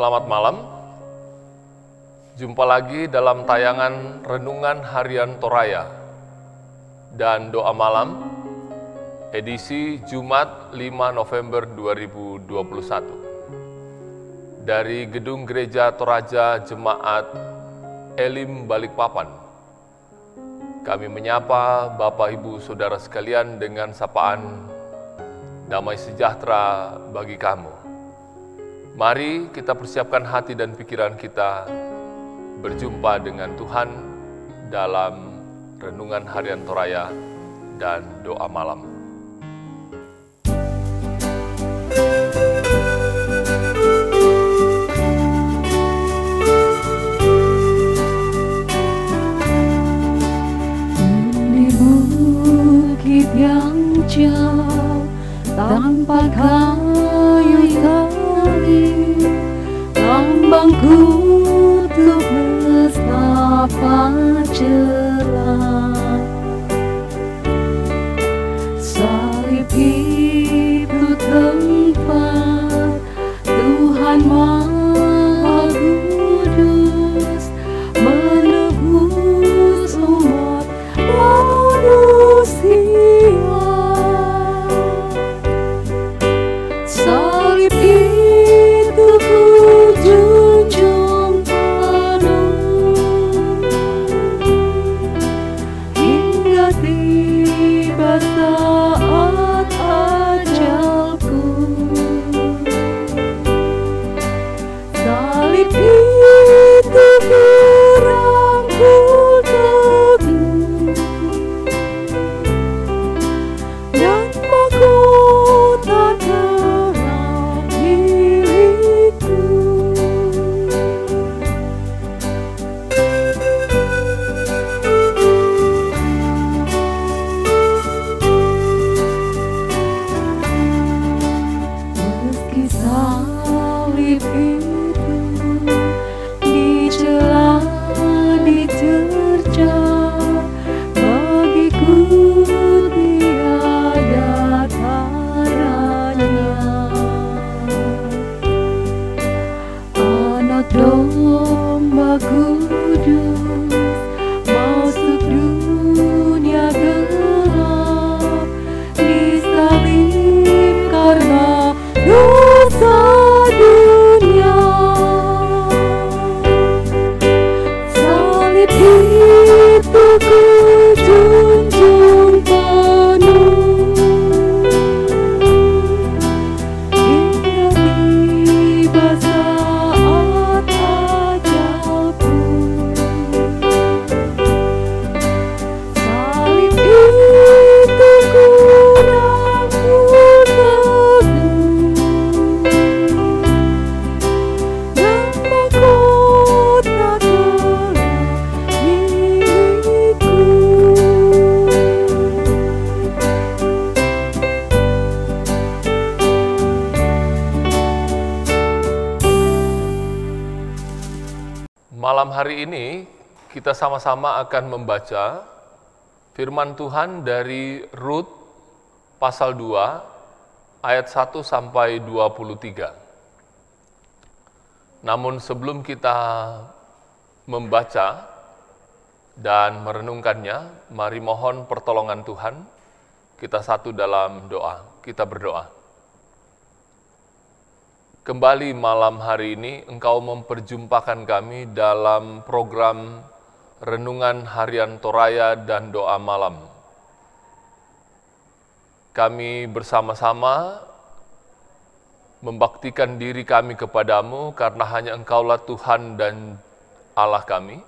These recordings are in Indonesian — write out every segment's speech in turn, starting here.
Selamat malam. Jumpa lagi dalam tayangan Renungan Harian Toraya dan Doa Malam, edisi Jumat 5 November 2021. Dari Gedung Gereja Toraja Jemaat Elim Balikpapan, kami menyapa Bapak Ibu Saudara sekalian dengan sapaan damai sejahtera bagi kamu. Mari kita persiapkan hati dan pikiran kita berjumpa dengan Tuhan dalam Renungan Harian Toraya dan Doa Malam. Di bukit yang jauh tanpa kayu tali, lambangku untuk nestapa celah. Salib itu tempat Tuhan Maha Kudus menebus umat manusia. Salib itu ku junjung penuh hingga tiba saat ajalku. Salib itu ku rangkul teguh dan mahkota telah milikku. Meski salib itu dicela, dicerca, bagiku tiada tandanya. Anak domba kudus masuk dunia gelap, disalib karena dosa dunia. Salib itu ku junjung penuh hingga tiba saat ajalku. Salib itu ku rangkul teguh dan mahkota telah milikku. Malam hari ini kita sama-sama akan membaca firman Tuhan dari Rut pasal 2 ayat 1 sampai 23. Namun sebelum kita membaca dan merenungkannya, mari mohon pertolongan Tuhan. Kita satu dalam doa, kita berdoa. Kembali malam hari ini Engkau memperjumpakan kami dalam program Renungan Harian Toraya dan Doa Malam. Kami bersama-sama membaktikan diri kami kepadamu karena hanya Engkaulah Tuhan dan Allah kami.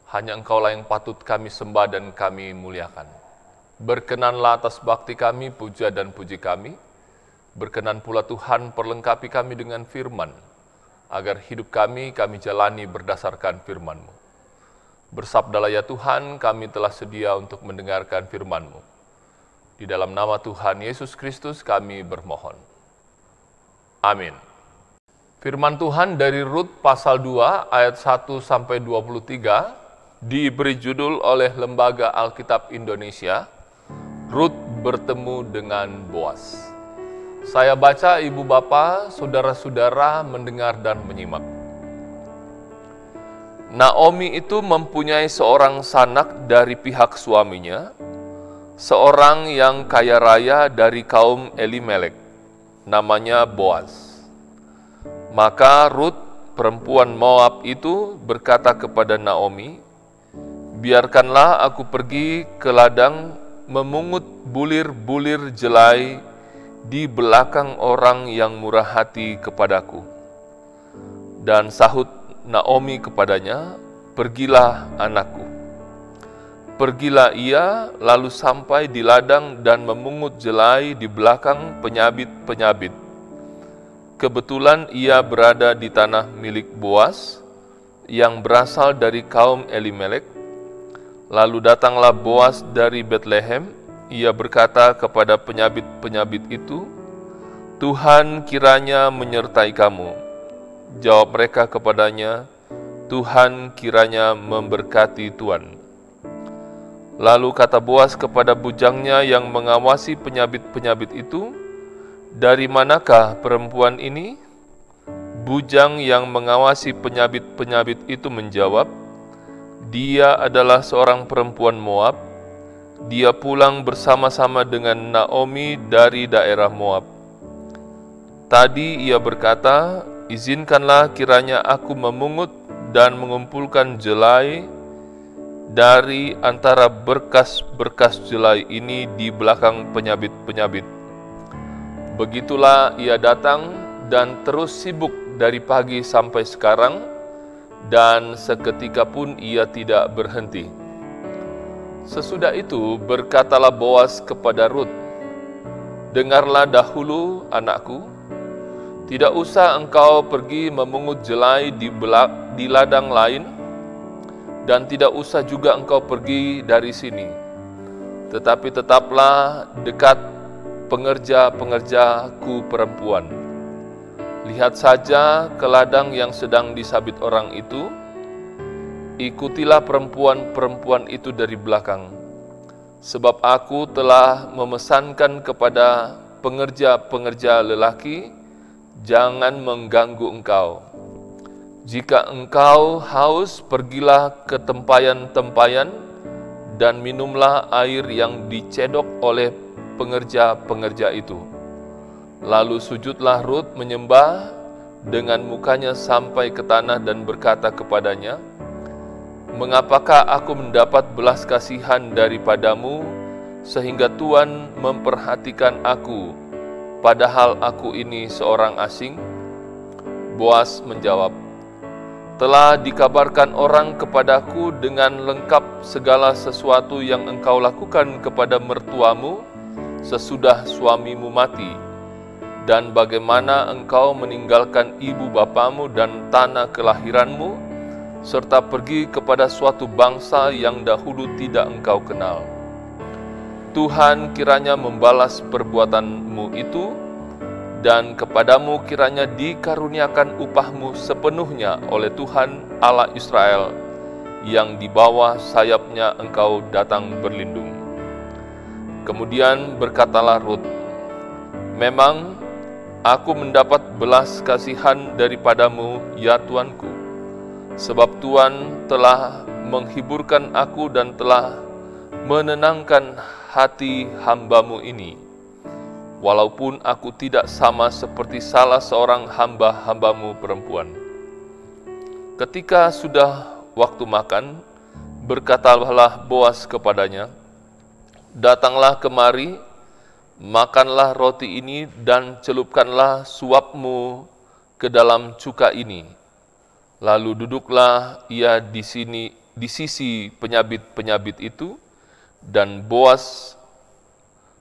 Hanya Engkaulah yang patut kami sembah dan kami muliakan. Berkenanlah atas bakti kami, puja dan puji kami. Berkenan pula Tuhan perlengkapi kami dengan firman, agar hidup kami jalani berdasarkan firman-Mu. Bersabdalah ya Tuhan, kami telah sedia untuk mendengarkan firman-Mu. Di dalam nama Tuhan Yesus Kristus kami bermohon. Amin. Firman Tuhan dari Rut pasal 2 ayat 1 sampai 23 diberi judul oleh Lembaga Alkitab Indonesia, Rut bertemu dengan Boas. Saya baca ibu bapa, saudara-saudara mendengar dan menyimak. Naomi itu mempunyai seorang sanak dari pihak suaminya, seorang yang kaya raya dari kaum Elimelek, namanya Boaz. Maka Rut, perempuan Moab itu, berkata kepada Naomi, "Biarkanlah aku pergi ke ladang memungut bulir-bulir jelai di belakang orang yang murah hati kepadaku." Dan sahut Naomi kepadanya, "Pergilah anakku." Pergilah ia, lalu sampai di ladang dan memungut jelai di belakang penyabit-penyabit. Kebetulan ia berada di tanah milik Boaz, yang berasal dari kaum Elimelek. Lalu datanglah Boaz dari Betlehem. Ia berkata kepada penyabit-penyabit itu, "Tuhan kiranya menyertai kamu." Jawab mereka kepadanya, "Tuhan kiranya memberkati Tuan." Lalu kata Boaz kepada bujangnya yang mengawasi penyabit-penyabit itu, "Dari manakah perempuan ini?" Bujang yang mengawasi penyabit-penyabit itu menjawab, "Dia adalah seorang perempuan Moab. Dia pulang bersama-sama dengan Naomi dari daerah Moab. Tadi ia berkata, 'Izinkanlah kiranya aku memungut dan mengumpulkan jelai dari antara berkas-berkas jelai ini di belakang penyabit-penyabit.' Begitulah ia datang dan terus sibuk dari pagi sampai sekarang, dan seketika pun ia tidak berhenti." Sesudah itu berkatalah Boaz kepada Rut, "Dengarlah dahulu, anakku, tidak usah engkau pergi memungut jelai di ladang lain, dan tidak usah juga engkau pergi dari sini. Tetapi tetaplah dekat pengerja-pengerjaku perempuan. Lihat saja ke ladang yang sedang disabit orang itu, ikutilah perempuan-perempuan itu dari belakang. Sebab aku telah memesankan kepada pengerja-pengerja lelaki, jangan mengganggu engkau. Jika engkau haus, pergilah ke tempayan-tempayan dan minumlah air yang dicedok oleh pengerja-pengerja itu." Lalu sujudlah Rut menyembah dengan mukanya sampai ke tanah dan berkata kepadanya, "Mengapakah aku mendapat belas kasihan daripadamu, sehingga Tuhan memperhatikan aku, padahal aku ini seorang asing?" Boaz menjawab, "Telah dikabarkan orang kepadaku dengan lengkap segala sesuatu yang engkau lakukan kepada mertuamu sesudah suamimu mati, dan bagaimana engkau meninggalkan ibu bapamu dan tanah kelahiranmu, serta pergi kepada suatu bangsa yang dahulu tidak engkau kenal. Tuhan kiranya membalas perbuatanmu itu, dan kepadamu kiranya dikaruniakan upahmu sepenuhnya oleh Tuhan Allah Israel, yang di bawah sayapnya engkau datang berlindung." Kemudian berkatalah Rut, "Memang aku mendapat belas kasihan daripadamu, ya Tuanku, sebab Tuhan telah menghiburkan aku dan telah menenangkan hati hamba-Mu ini, walaupun aku tidak sama seperti salah seorang hamba-hamba-Mu perempuan." Ketika sudah waktu makan, berkatalah Boaz kepadanya, "Datanglah kemari, makanlah roti ini dan celupkanlah suapmu ke dalam cuka ini." Lalu duduklah ia di sisi penyabit-penyabit itu, dan Boaz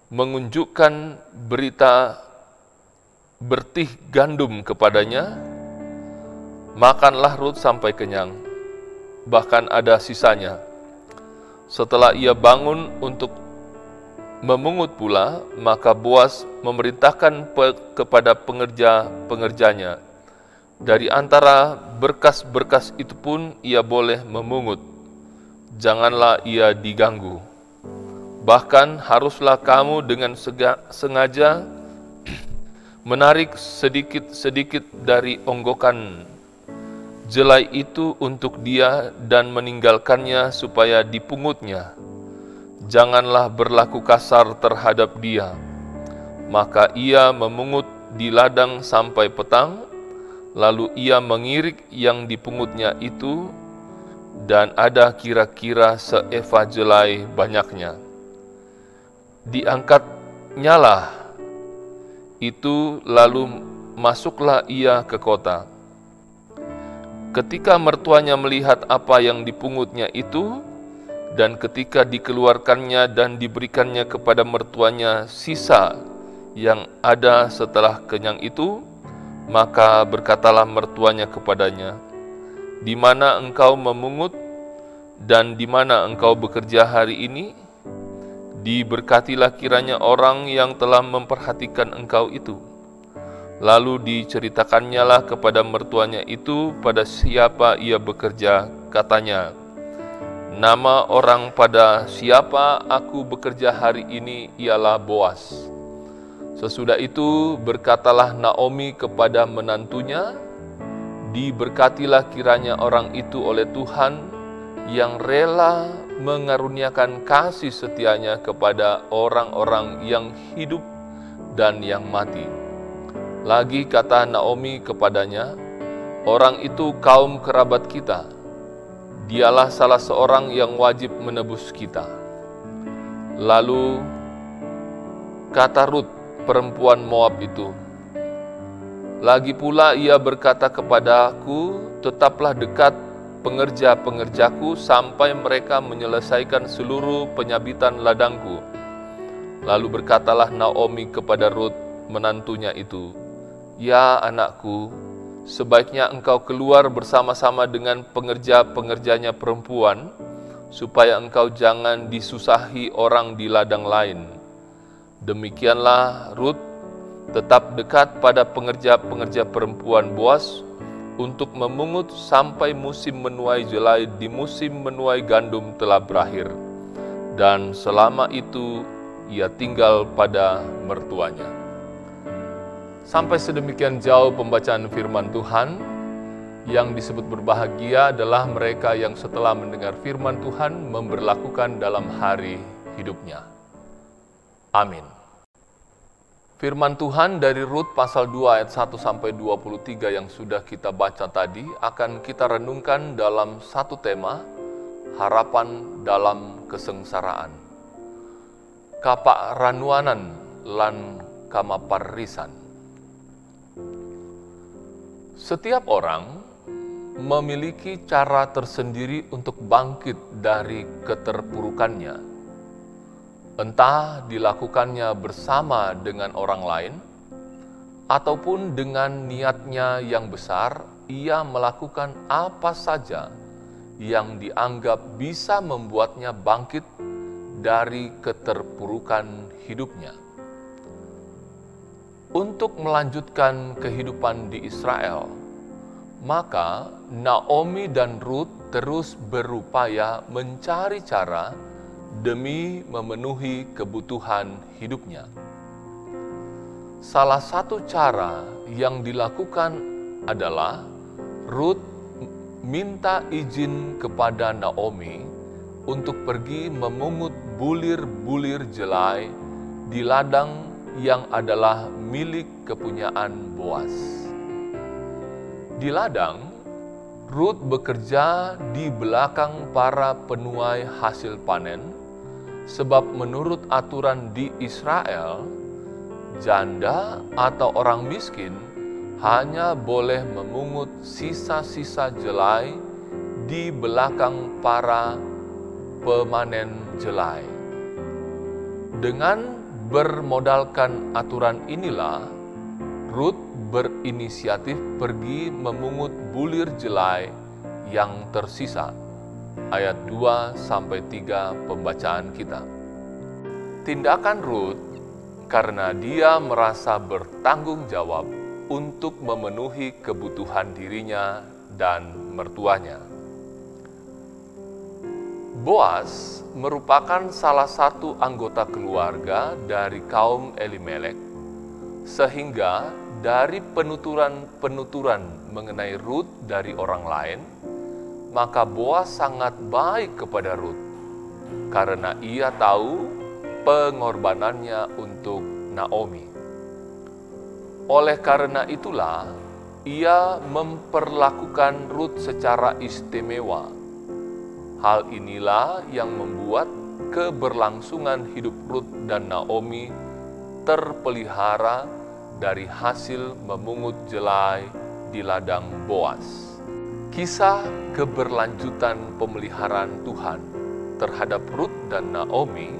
mengunjukkan bertih gandum kepadanya. Makanlah Rut sampai kenyang, bahkan ada sisanya. Setelah ia bangun untuk memungut pula, maka Boaz memerintahkan kepada pengerja-pengerjanya, "Dari antara berkas-berkas itu pun ia boleh memungut, janganlah ia diganggu. Bahkan haruslah kamu dengan sengaja menarik sedikit-sedikit dari onggokan jelai itu untuk dia dan meninggalkannya supaya dipungutnya. Janganlah berlaku kasar terhadap dia. Maka ia memungut di ladang sampai petang, lalu ia mengirik yang dipungutnya itu, dan ada kira-kira seeva jelai banyaknya. Diangkatnyalah itu, lalu masuklah ia ke kota. Ketika mertuanya melihat apa yang dipungutnya itu, dan ketika dikeluarkannya dan diberikannya kepada mertuanya sisa yang ada setelah kenyang itu, maka berkatalah mertuanya kepadanya, "Di mana engkau memungut dan di mana engkau bekerja hari ini? Diberkatilah kiranya orang yang telah memperhatikan engkau itu." Lalu diceritakannya lah kepada mertuanya itu pada siapa ia bekerja. Katanya, "Nama orang pada siapa aku bekerja hari ini ialah Boas." Sesudah itu berkatalah Naomi kepada menantunya, "Diberkatilah kiranya orang itu oleh Tuhan yang rela mengaruniakan kasih setianya kepada orang-orang yang hidup dan yang mati." Lagi kata Naomi kepadanya, "Orang itu kaum kerabat kita. Dialah salah seorang yang wajib menebus kita." Lalu kata Rut, perempuan Moab itu, "Lagi pula ia berkata kepadaku, tetaplah dekat pengerja-pengerjaku sampai mereka menyelesaikan seluruh penyabitan ladangku." Lalu berkatalah Naomi kepada Rut, menantunya itu, "Ya anakku, sebaiknya engkau keluar bersama-sama dengan pengerja-pengerjanya perempuan, supaya engkau jangan disusahi orang di ladang lain." Demikianlah Rut tetap dekat pada pengerja-pengerja perempuan Boas untuk memungut sampai musim menuai jelai di musim menuai gandum telah berakhir. Dan selama itu ia tinggal pada mertuanya. Sampai sedemikian jauh pembacaan firman Tuhan. Yang disebut berbahagia adalah mereka yang setelah mendengar firman Tuhan memberlakukan dalam hari hidupnya. Amin. Firman Tuhan dari Rut pasal 2 ayat 1 sampai 23 yang sudah kita baca tadi akan kita renungkan dalam satu tema, harapan dalam kesengsaraan. Kapak ranuanan lan kamaparrisan. Setiap orang memiliki cara tersendiri untuk bangkit dari keterpurukannya. Entah dilakukannya bersama dengan orang lain, ataupun dengan niatnya yang besar, ia melakukan apa saja yang dianggap bisa membuatnya bangkit dari keterpurukan hidupnya. Untuk melanjutkan kehidupan di Israel, maka Naomi dan Rut terus berupaya mencari cara demi memenuhi kebutuhan hidupnya. Salah satu cara yang dilakukan adalah Rut minta izin kepada Naomi untuk pergi memungut bulir-bulir jelai di ladang yang adalah milik kepunyaan Boas. Di ladang, Rut bekerja di belakang para penuai hasil panen, sebab menurut aturan di Israel, janda atau orang miskin hanya boleh memungut sisa-sisa jelai di belakang para pemanen jelai. Dengan bermodalkan aturan inilah, Rut berinisiatif pergi memungut bulir jelai yang tersisa. Ayat 2-3 pembacaan kita. Tindakan Rut karena dia merasa bertanggung jawab untuk memenuhi kebutuhan dirinya dan mertuanya. Boas merupakan salah satu anggota keluarga dari kaum Elimelek, Sehingga dari penuturan mengenai Rut dari orang lain, maka Boas sangat baik kepada Rut, karena ia tahu pengorbanannya untuk Naomi. Oleh karena itulah, ia memperlakukan Rut secara istimewa. Hal inilah yang membuat keberlangsungan hidup Rut dan Naomi terpelihara dari hasil memungut jelai di ladang Boas. Kisah keberlanjutan pemeliharaan Tuhan terhadap Rut dan Naomi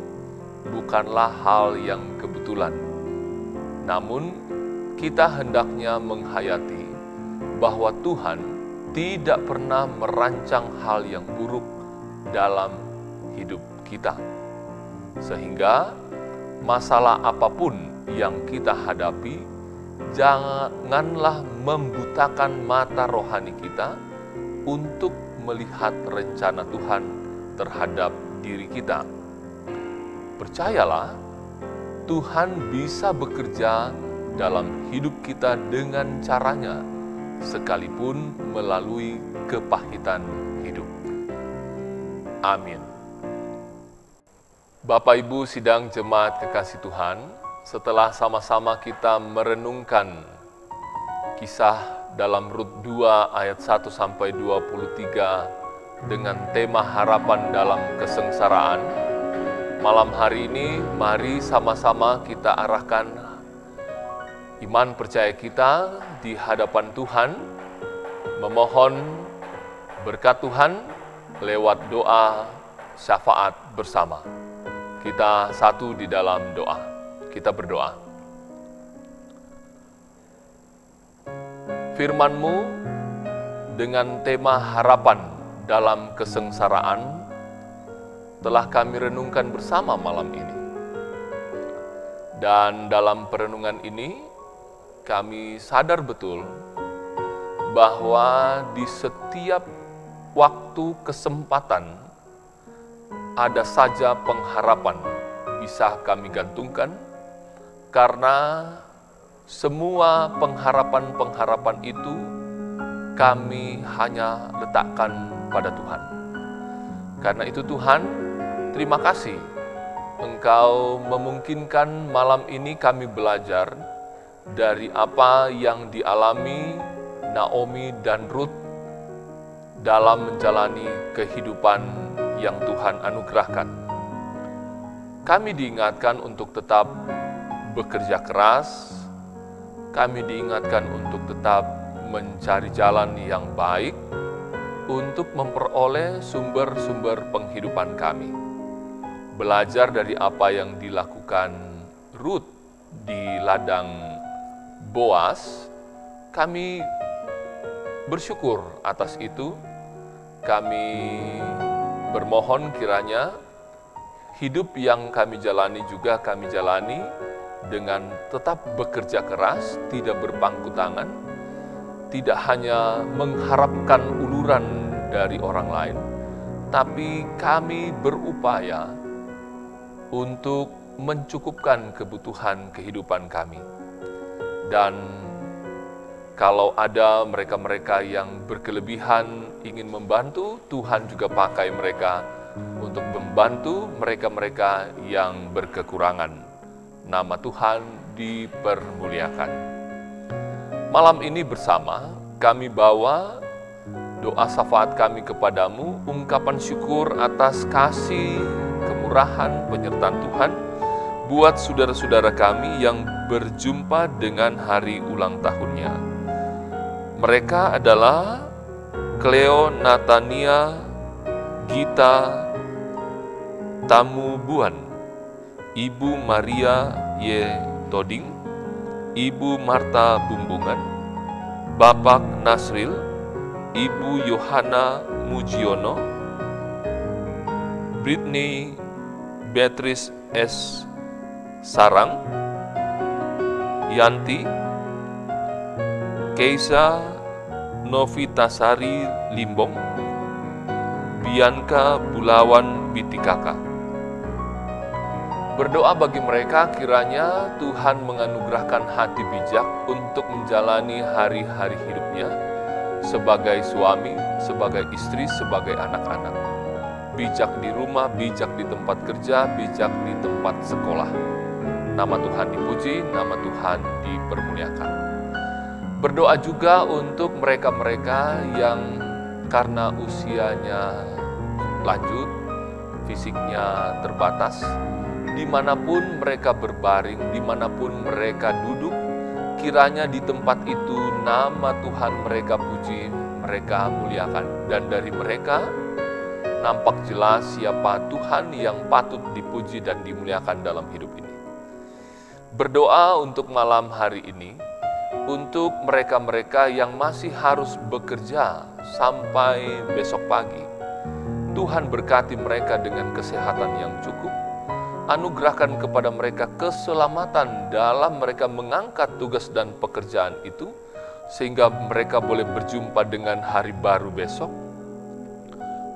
bukanlah hal yang kebetulan. Namun, kita hendaknya menghayati bahwa Tuhan tidak pernah merancang hal yang buruk dalam hidup kita. Sehingga masalah apapun yang kita hadapi, janganlah membutakan mata rohani kita untuk melihat rencana Tuhan terhadap diri kita. Percayalah, Tuhan bisa bekerja dalam hidup kita dengan caranya, sekalipun melalui kepahitan hidup. Amin. Bapak Ibu sidang jemaat kekasih Tuhan, setelah sama-sama kita merenungkan kisah dalam Rut 2 ayat 1 sampai 23 dengan tema harapan dalam kesengsaraan, malam hari ini mari sama-sama kita arahkan iman percaya kita di hadapan Tuhan, memohon berkat Tuhan lewat doa syafaat bersama. Kita satu di dalam doa. Kita berdoa. Firman-Mu dengan tema harapan dalam kesengsaraan telah kami renungkan bersama malam ini. Dan dalam perenungan ini kami sadar betul bahwa di setiap waktu kesempatan ada saja pengharapan bisa kami gantungkan, karena semua pengharapan-pengharapan itu kami hanya letakkan pada Tuhan. Karena itu Tuhan, terima kasih Engkau memungkinkan malam ini kami belajar dari apa yang dialami Naomi dan Rut dalam menjalani kehidupan yang Tuhan anugerahkan. Kami diingatkan untuk tetap bekerja keras, kami diingatkan untuk tetap mencari jalan yang baik untuk memperoleh sumber-sumber penghidupan kami. Belajar dari apa yang dilakukan Rut di ladang Boas, kami bersyukur atas itu. Kami bermohon kiranya hidup yang kami jalani juga kami jalani dengan tetap bekerja keras, tidak berpangku tangan, tidak hanya mengharapkan uluran dari orang lain, tapi kami berupaya untuk mencukupkan kebutuhan kehidupan kami. Dan kalau ada mereka-mereka yang berkelebihan ingin membantu, Tuhan juga pakai mereka untuk membantu mereka-mereka yang berkekurangan. Nama Tuhan dipermuliakan. Malam ini bersama kami bawa doa syafaat kami kepadamu, ungkapan syukur atas kasih, kemurahan, penyertaan Tuhan buat saudara-saudara kami yang berjumpa dengan hari ulang tahunnya. Mereka adalah Cleo Natania Gita Tamubuan, Ibu Maria Y. Toding, Ibu Marta Bumbungan, Bapak Nasril, Ibu Yohana Mujiono, Britney Beatrice S. Sarang, Yanti, Keisa Novitasari Limbong, Bianca Bulawan Bitikaka. Berdoa bagi mereka kiranya Tuhan menganugerahkan hati bijak untuk menjalani hari-hari hidupnya sebagai suami, sebagai istri, sebagai anak-anak. Bijak di rumah, bijak di tempat kerja, bijak di tempat sekolah. Nama Tuhan dipuji, nama Tuhan dipermuliakan. Berdoa juga untuk mereka-mereka yang karena usianya lanjut, fisiknya terbatas, dimanapun mereka berbaring, dimanapun mereka duduk, kiranya di tempat itu nama Tuhan mereka puji, mereka muliakan. Dan dari mereka nampak jelas siapa Tuhan yang patut dipuji dan dimuliakan dalam hidup ini. Berdoa untuk malam hari ini, untuk mereka-mereka yang masih harus bekerja sampai besok pagi. Tuhan berkati mereka dengan kesehatan yang cukup, anugerahkan kepada mereka keselamatan dalam mereka mengangkat tugas dan pekerjaan itu, sehingga mereka boleh berjumpa dengan hari baru besok,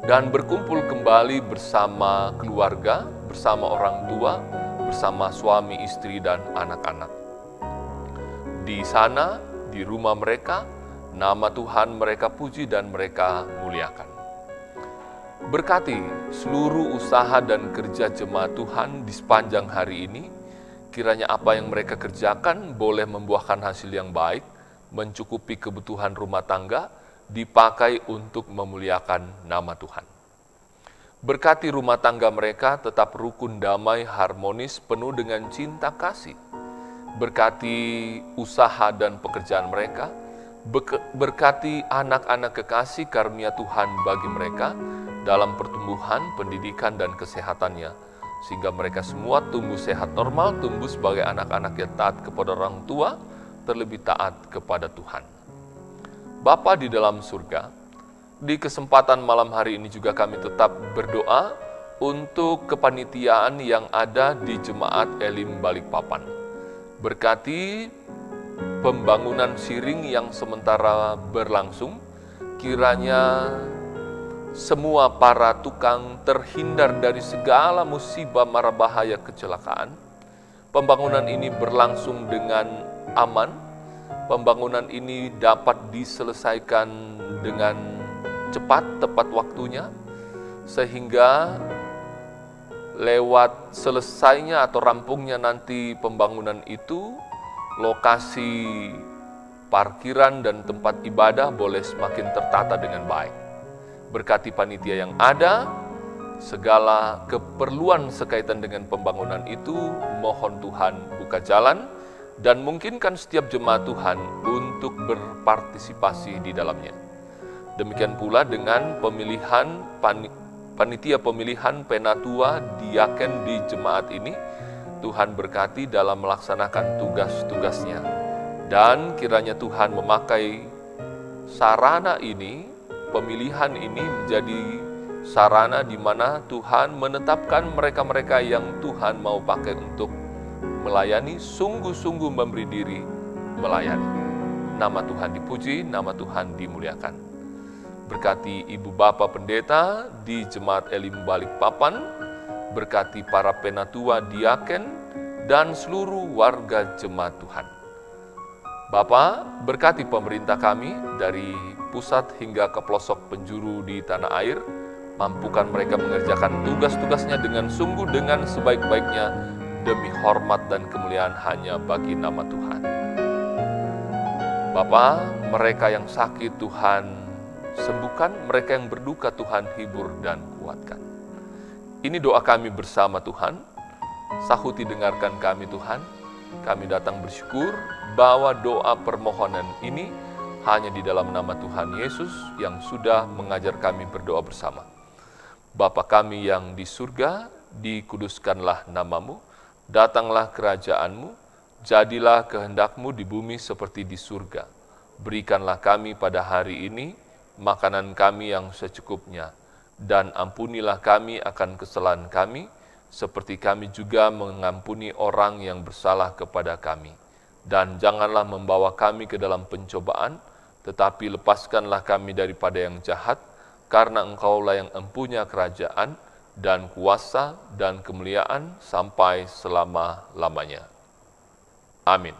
dan berkumpul kembali bersama keluarga, bersama orang tua, bersama suami, istri, dan anak-anak. Di sana, di rumah mereka, nama Tuhan mereka puji dan mereka muliakan. Berkati seluruh usaha dan kerja jemaat Tuhan di sepanjang hari ini, kiranya apa yang mereka kerjakan boleh membuahkan hasil yang baik, mencukupi kebutuhan rumah tangga, dipakai untuk memuliakan nama Tuhan. Berkati rumah tangga mereka tetap rukun, damai, harmonis, penuh dengan cinta kasih. Berkati usaha dan pekerjaan mereka, berkati anak-anak kekasih karunia Tuhan bagi mereka dalam pertumbuhan, pendidikan, dan kesehatannya, sehingga mereka semua tumbuh sehat normal, tumbuh sebagai anak-anak yang taat kepada orang tua, terlebih taat kepada Tuhan. Bapa di dalam surga, di kesempatan malam hari ini juga kami tetap berdoa untuk kepanitiaan yang ada di Jemaat Elim Balikpapan. Berkati pembangunan Siring yang sementara berlangsung, kiranya semua para tukang terhindar dari segala musibah mara bahaya kecelakaan. Pembangunan ini berlangsung dengan aman. Pembangunan ini dapat diselesaikan dengan cepat, tepat waktunya, sehingga lewat selesainya atau rampungnya nanti pembangunan itu, lokasi parkiran dan tempat ibadah boleh semakin tertata dengan baik. Berkati panitia yang ada, segala keperluan sekaitan dengan pembangunan itu, mohon Tuhan buka jalan dan mungkinkan setiap jemaat Tuhan untuk berpartisipasi di dalamnya. Demikian pula dengan pemilihan panitia pemilihan penatua diaken di jemaat ini, Tuhan berkati dalam melaksanakan tugas-tugasnya. Dan kiranya Tuhan memakai sarana ini, pemilihan ini menjadi sarana di mana Tuhan menetapkan mereka-mereka yang Tuhan mau pakai untuk melayani, sungguh-sungguh memberi diri melayani. Nama Tuhan dipuji, nama Tuhan dimuliakan. Berkati Ibu Bapak Pendeta di Jemaat Elim Balikpapan, berkati para penatua diaken, dan seluruh warga jemaat Tuhan. Bapak, berkati pemerintah kami dari pusat hingga ke pelosok penjuru di tanah air, mampukan mereka mengerjakan tugas-tugasnya dengan sungguh, dengan sebaik-baiknya, demi hormat dan kemuliaan hanya bagi nama Tuhan. Bapak, mereka yang sakit Tuhan sembuhkan, mereka yang berduka Tuhan hibur dan kuatkan. Ini doa kami bersama Tuhan, sahuti dengarkan kami Tuhan. Kami datang bersyukur bahwa doa permohonan ini hanya di dalam nama Tuhan Yesus yang sudah mengajar kami berdoa bersama. Bapa kami yang di surga, dikuduskanlah namamu, datanglah kerajaan-Mu, jadilah kehendak-Mu di bumi seperti di surga. Berikanlah kami pada hari ini makanan kami yang secukupnya, dan ampunilah kami akan kesalahan kami, seperti kami juga mengampuni orang yang bersalah kepada kami. Dan janganlah membawa kami ke dalam pencobaan, tetapi lepaskanlah kami daripada yang jahat, karena Engkaulah yang empunya kerajaan, dan kuasa dan kemuliaan sampai selama-lamanya. Amin.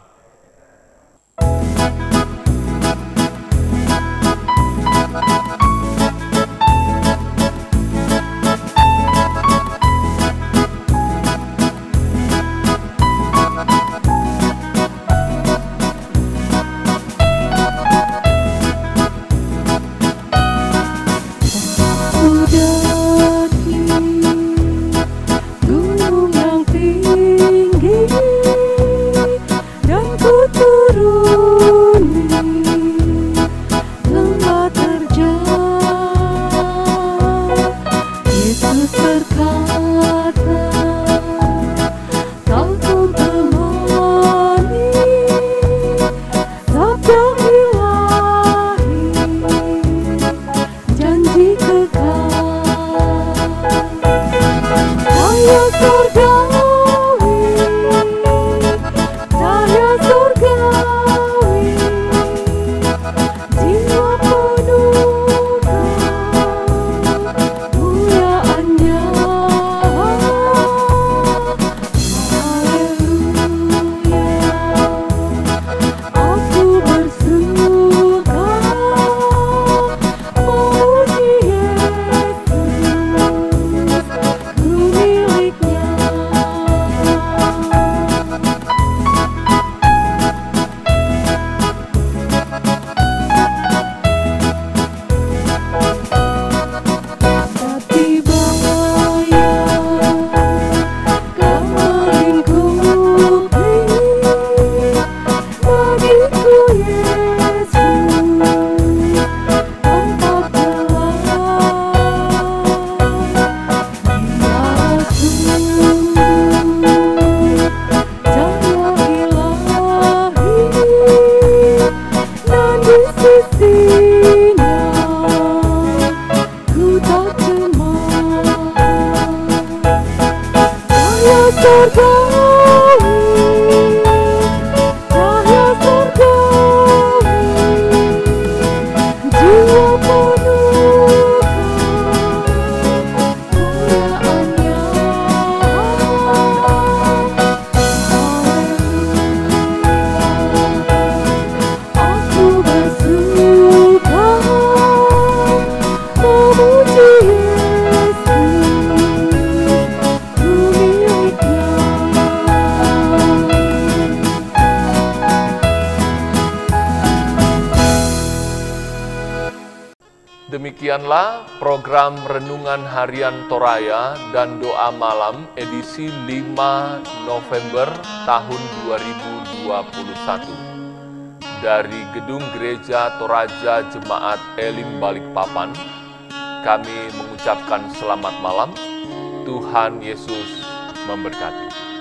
Gunung yang tinggi dan ku turuni lembah terjal. Yesus berkata, kau pun temani sabda ilahi, janji kekal. Cahaya surgawi, cahaya surgawi, jiwa penuh kemuliaannya. Haleluya, aku bersuka memuji Yesus, ku miliknya. Satibaya kau melingkupi bagiku Yesus, tanpa celah. Dia sungguh cahaya ilahi, dan di sisinya ku tak cemas. Cahaya surgawi, cahaya surgawi, jiwa penuh kemuliaannya. Haleluya, aku bersuka memuji Yesus, ku miliknya. Demikianlah program Renungan Harian Toraya dan Doa Malam edisi 5 November tahun 2021 dari Gedung Gereja Toraja Jemaat Elim Balikpapan. Kami mengucapkan selamat malam. Tuhan Yesus memberkati.